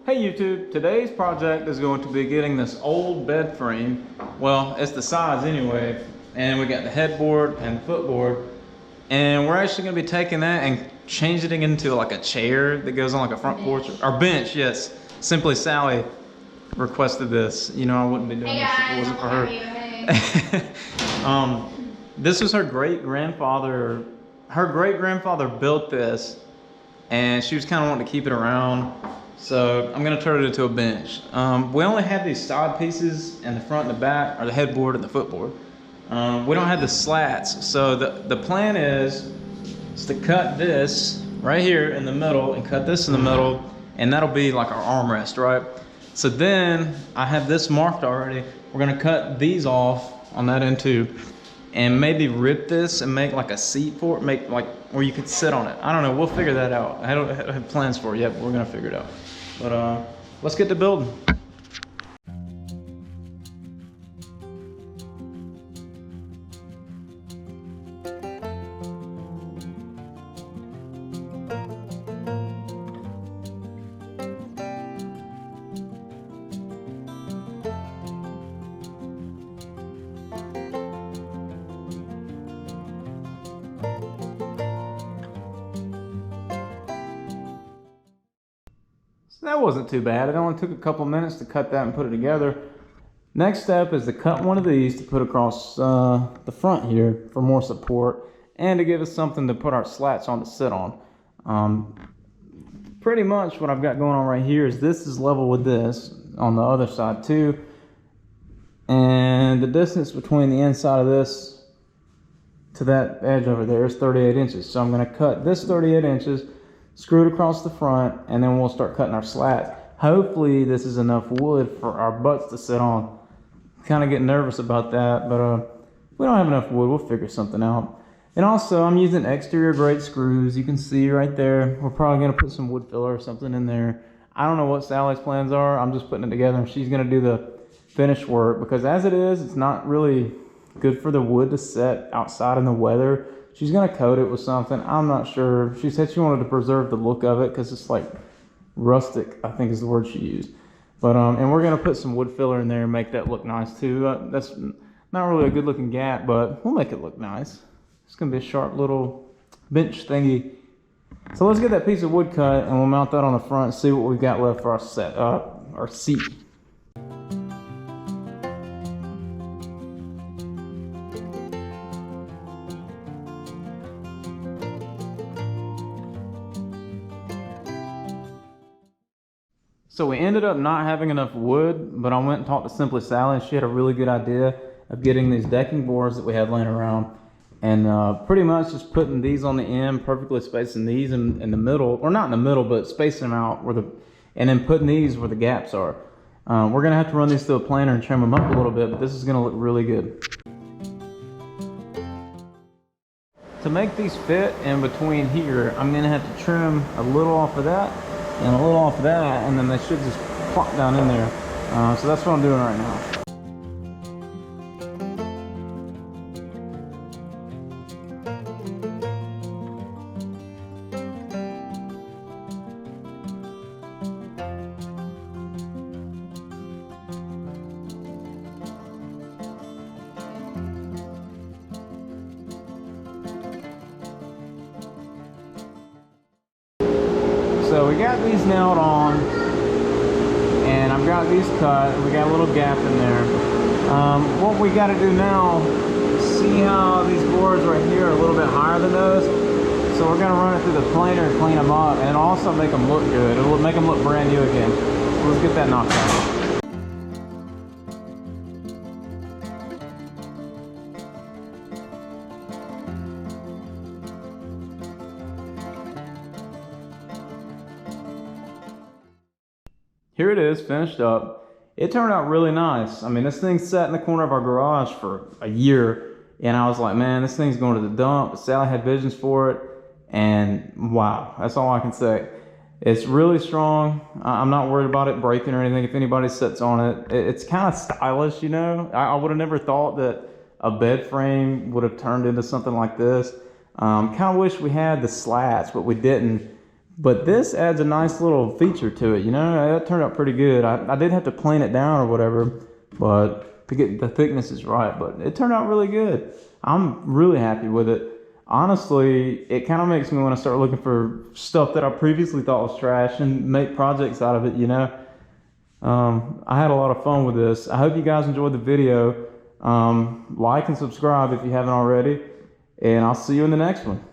Hey YouTube, today's project is going to be getting this old bed frame. Well, it's the size anyway, and we got the headboard and footboard, and we're actually going to be taking that and changing it into like a chair that goes on like a front porch or bench. Yes, Simply Sally requested this. You know, I wouldn't be doing this if it wasn't for her. This was her great-grandfather. Her great-grandfather built this, and she was kind of wanting to keep it around. So I'm gonna turn it into a bench. We only have these side pieces in the front and the back, or the headboard and the footboard. We don't have the slats. So the plan is to cut this right here in the middle and cut this in the middle, and that'll be like our armrest, right? So then I have this marked already. We're gonna cut these off on that end too, and maybe rip this and make like a seat for it, make like where you could sit on it. I don't know, we'll figure that out. I don't have plans for it yet, but we're gonna figure it out. But let's get to building. That wasn't too bad. It only took a couple minutes to cut that and put it together. Next step is to cut one of these to put across the front here for more support and to give us something to put our slats on to sit on. Pretty much what I've got going on right here is this is level with this on the other side too. And the distance between the inside of this to that edge over there is 38 inches. So I'm going to cut this 38 inches, screw it across the front, and then we'll start cutting our slats. Hopefully this is enough wood for our butts to sit on. Kind of getting nervous about that, but if we don't have enough wood, we'll figure something out. And also I'm using exterior grade screws. You can see right there, we're probably going to put some wood filler or something in there. I don't know what Sally's plans are. I'm just putting it together, and she's going to do the finish work, because as it is, it's not really good for the wood to set outside in the weather. She's gonna coat it with something. I'm not sure. She said she wanted to preserve the look of it because it's like rustic, I think is the word she used. But and we're gonna put some wood filler in there and make that look nice too. That's not really a good looking gap, but we'll make it look nice. It's gonna be a sharp little bench thingy. So let's get that piece of wood cut and we'll mount that on the front and see what we've got left for our seat. So we ended up not having enough wood, but I went and talked to Simply Sally, and she had a really good idea of getting these decking boards that we had laying around, and pretty much just putting these on the end, perfectly spacing these in the middle, or not in the middle, but spacing them out and then putting these where the gaps are. We're gonna have to run these through a planer and trim them up a little bit, but this is gonna look really good. To make these fit in between here, I'm gonna have to trim a little off of that and a little off of that, and then they should just plop down in there. So that's what I'm doing right now. So we got these nailed on, and I've got these cut. We got a little gap in there. What we got to do now, see how these boards right here are a little bit higher than those. So we're going to run it through the planer and clean them up, and also make them look good. It'll make them look brand new again. So let's get that knocked out. Here it is, finished up. It turned out really nice. I mean, this thing sat in the corner of our garage for a year, and I was like, man, this thing's going to the dump. But Sally had visions for it, and wow, that's all I can say. It's really strong. I'm not worried about it breaking or anything if anybody sits on it. It's kind of stylish, you know. I would have never thought that a bed frame would have turned into something like this. Kind of wish we had the slats, but we didn't. But this adds a nice little feature to it, you know. That turned out pretty good. I did have to plane it down or whatever, but to get the thickness is right. But it turned out really good. I'm really happy with it. Honestly, it kind of makes me want to start looking for stuff that I previously thought was trash and make projects out of it, you know. I had a lot of fun with this. I hope you guys enjoyed the video. Like and subscribe if you haven't already, and I'll see you in the next one.